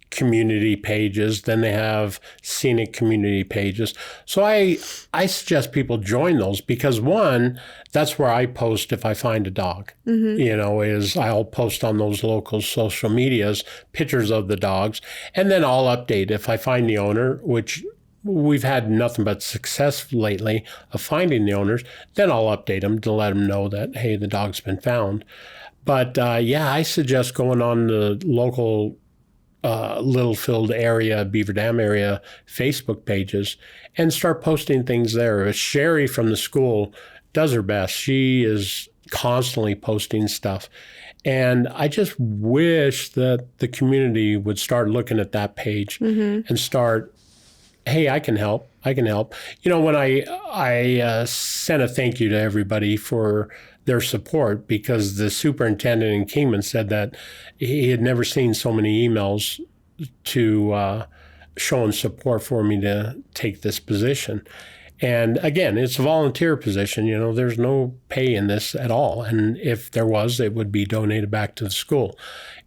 community pages. Then they have scenic community pages. So I suggest people join those because one, that's where I post if I find a dog. Mm-hmm. You know, is I'll post on those local social medias pictures of the dogs, and then I'll update if I find the owner, which we've had nothing but success lately of finding the owners. Then I'll update them to let them know that, hey, the dog's been found. But yeah, I suggest going on the local Littlefield area, Beaver Dam area Facebook pages and start posting things there. Sherry from the school does her best. She is constantly posting stuff. And I just wish that the community would start looking at that page and start, hey, I can help. I can help. You know, when I sent a thank you to everybody for their support because the superintendent in Kingman said that he had never seen so many emails to showing support for me to take this position. And again, it's a volunteer position. You know, there's no pay in this at all. And if there was, it would be donated back to the school.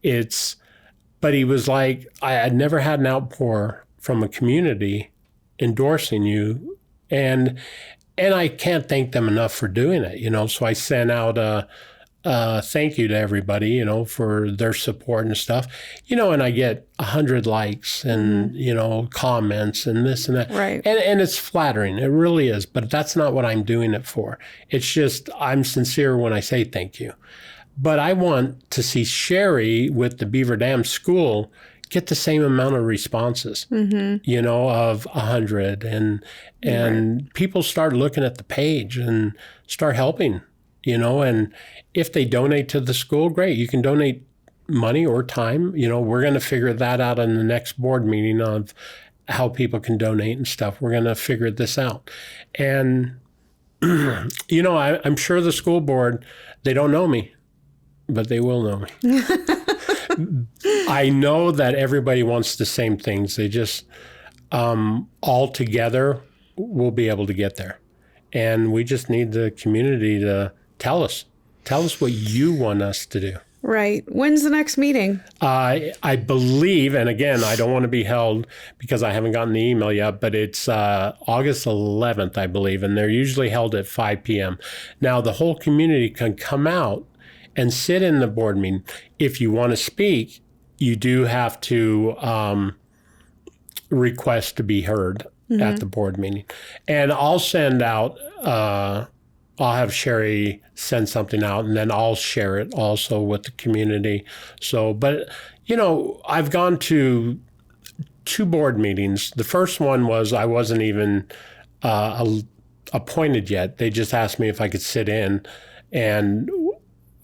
But he was like, I had never had an outpour from a community endorsing you. And I can't thank them enough for doing it, you know. So I sent out a thank you to everybody, you know, for their support and stuff, you know, and I get 100 likes and, you know, comments and this and that.
Right.
And it's flattering. It really is. But that's not what I'm doing it for. It's just I'm sincere when I say thank you. But I want to see Sherry with the Beaver Dam School get the same amount of responses, you know, of 100. And people start looking at the page and start helping, you know, and if they donate to the school, great. You can donate money or time. You know, we're going to figure that out in the next board meeting of how people can donate and stuff. We're going to figure this out. And, you know, I'm sure the school board, they don't know me, but they will know me. I know that everybody wants the same things. They just, all together, we'll be able to get there. And we just need the community to tell us what you want us to do.
Right. When's the next meeting?
I believe, and again, I don't want to be held because I haven't gotten the email yet, but it's August 11th, I believe, and they're usually held at 5 p.m. Now, the whole community can come out and sit in the board meeting. If you want to speak, you do have to request to be heard at the board meeting. And I'll send out, I'll have Sherry send something out, and then I'll share it also with the community. So, but, you know, I've gone to 2 board meetings. The first one was I wasn't even appointed yet. They just asked me if I could sit in and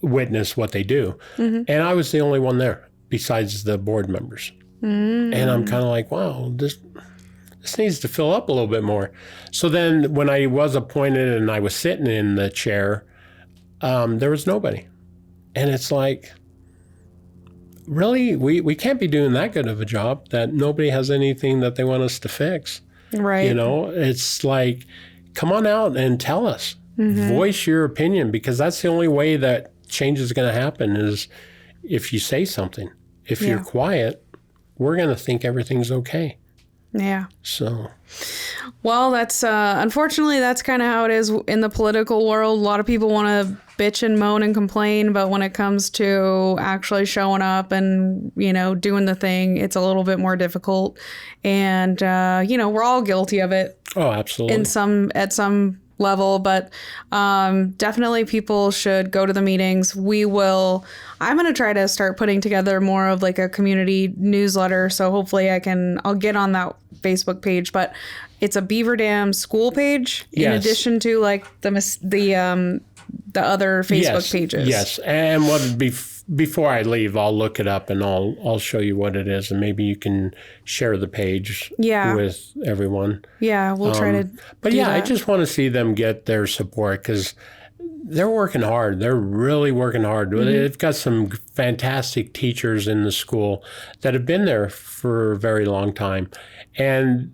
witness what they do. And I was the only one there besides the board members. And I'm kind of like, wow, this this needs to fill up a little bit more. So then when I was appointed and I was sitting in the chair, there was nobody. And it's like, really, we can't be doing that good of a job that nobody has anything that they want us to fix.
Right.
You know, it's like, come on out and tell us. Voice your opinion, because that's the only way that change is going to happen is if you say something. If you're quiet, we're going to think everything's okay.
Yeah.
So.
Well, that's unfortunately, that's kind of how it is in the political world. A lot of people want to bitch and moan and complain, but when it comes to actually showing up and, you know, doing the thing, it's a little bit more difficult. And, you know, we're all guilty of it.
Oh, absolutely.
At some level, but definitely people should go to the meetings. I'm going to try to start putting together more of like a community newsletter. So hopefully I'll get on that Facebook page, but it's a Beaver Dam school page in addition to like the other Facebook pages.
Yes. And before I leave, I'll look it up and I'll show you what it is, and maybe you can share the page with everyone.
Yeah, we'll try to.
But yeah, I just want to see them get their support because they're working hard. They're really working hard. They've got some fantastic teachers in the school that have been there for a very long time, and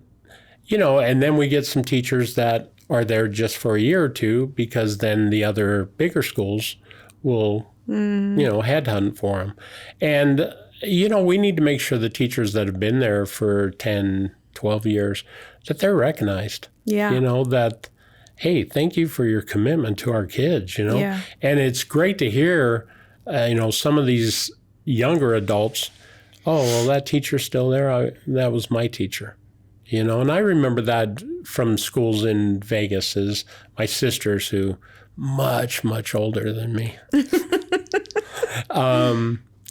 you know, and then we get some teachers that are there just for a year or two because then the other bigger schools will, you know, headhunt for them. And, you know, we need to make sure the teachers that have been there for 10, 12 years, that they're recognized.
Yeah.
You know, that, hey, thank you for your commitment to our kids, you know.
Yeah.
And it's great to hear, you know, some of these younger adults, oh, well, that teacher's still there. That was my teacher. You know, and I remember that from schools in Vegas is my sisters who much, much older than me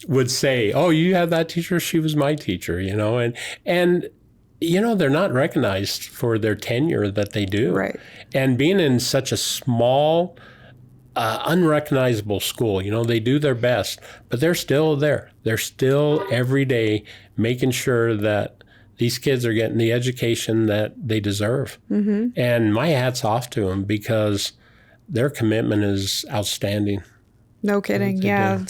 would say, oh, you had that teacher? She was my teacher, you know, and you know, they're not recognized for their tenure that they do.
Right.
And being in such a small, unrecognizable school, you know, they do their best, but they're still there. They're still every day making sure that these kids are getting the education that they deserve. And my hat's off to them because their commitment is outstanding.
No kidding. Yeah.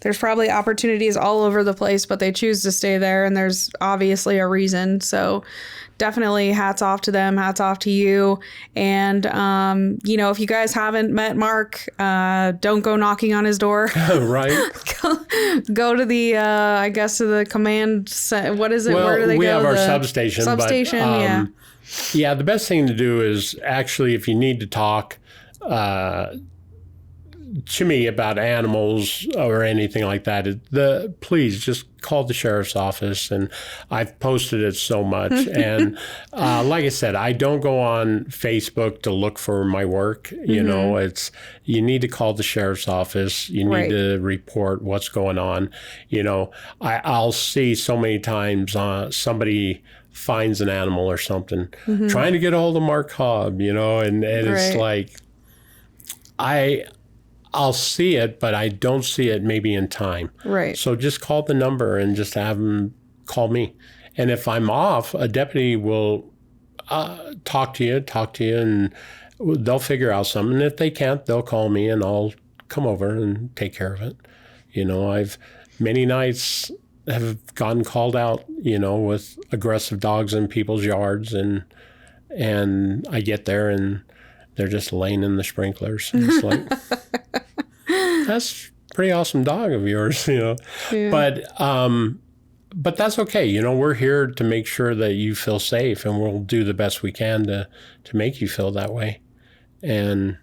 There's probably opportunities all over the place, but they choose to stay there, and there's obviously a reason. So definitely hats off to them. Hats off to you. And, you know, if you guys haven't met Mark, don't go knocking on his door.
Right.
Go to the, I guess, to the command. What is it?
Well,
where do they go?
We have our substation.
Substation,
but, yeah, the best thing to do is actually, if you need to talk, to me about animals or anything like that, please just call the sheriff's office. And I've posted it so much. And like I said, I don't go on Facebook to look for my work. You know, you need to call the sheriff's office. You need to report what's going on. You know, I'll see so many times somebody finds an animal or something, trying to get a hold of Mark Cobb, you know, and it's like, I'll see it, but I don't see it maybe in time.
Right.
So just call the number and just have them call me. And if I'm off, a deputy will talk to you, and they'll figure out something. And if they can't, they'll call me, and I'll come over and take care of it. You know, I've many nights have gotten called out, you know, with aggressive dogs in people's yards, and I get there and they're just laying in the sprinklers. And it's like, that's a pretty awesome dog of yours, you know. Yeah. But that's okay. You know, we're here to make sure that you feel safe, and we'll do the best we can to make you feel that way. And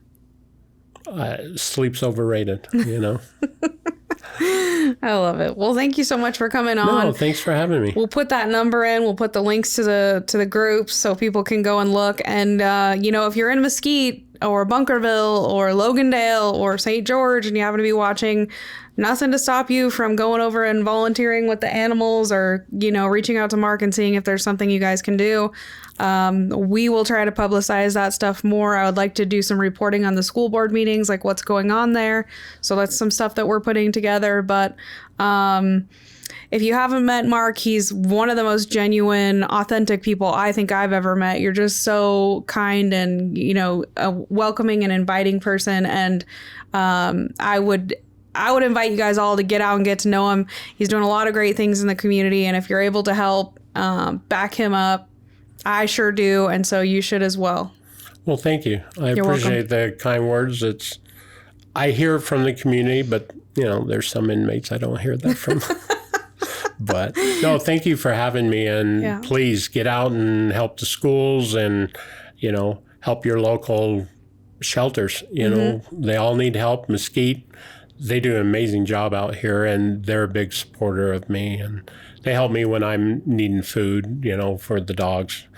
sleep's overrated, you know.
I love it. Well, thank you so much for coming on.
No, thanks for having me.
We'll put that number in. We'll put the links to the groups so people can go and look. And, you know, if you're in Mesquite or Bunkerville or Logandale or St. George and you happen to be watching, nothing to stop you from going over and volunteering with the animals or, you know, reaching out to Mark and seeing if there's something you guys can do. We will try to publicize that stuff more. I would like to do some reporting on the school board meetings, like what's going on there. So that's some stuff that we're putting together. But If you haven't met Mark, he's one of the most genuine, authentic people I think I've ever met. You're just so kind and, a welcoming and inviting person. And I would invite you guys all to get out and get to know him. He's doing a lot of great things in the community. And if you're able to help, back him up. I sure do. And so you should as well.
Well, thank you. I
You're
appreciate the kind words. I hear from the community, but there's some inmates I don't hear that from. But no, thank you for having me. And please get out and help the schools and, help your local shelters. They all need help. Mesquite, they do an amazing job out here, and they're a big supporter of me. And they help me when I'm needing food, for the dogs.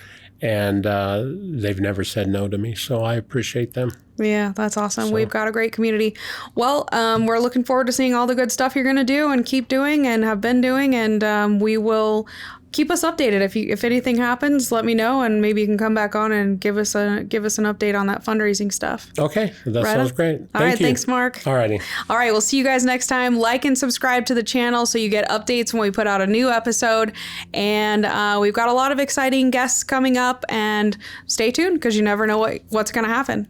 And they've never said no to me. So I appreciate them.
Yeah, that's awesome. We've got a great community. Well, we're looking forward to seeing all the good stuff you're going to do and keep doing and have been doing. And we will keep us updated. If anything happens, let me know, and maybe you can come back on and give us an update on that fundraising stuff.
Okay, that sounds great.
All right, thanks, Mark.
All righty.
All right, we'll see you guys next time. Like and subscribe to the channel so you get updates when we put out a new episode. And we've got a lot of exciting guests coming up, and stay tuned because you never know what's going to happen.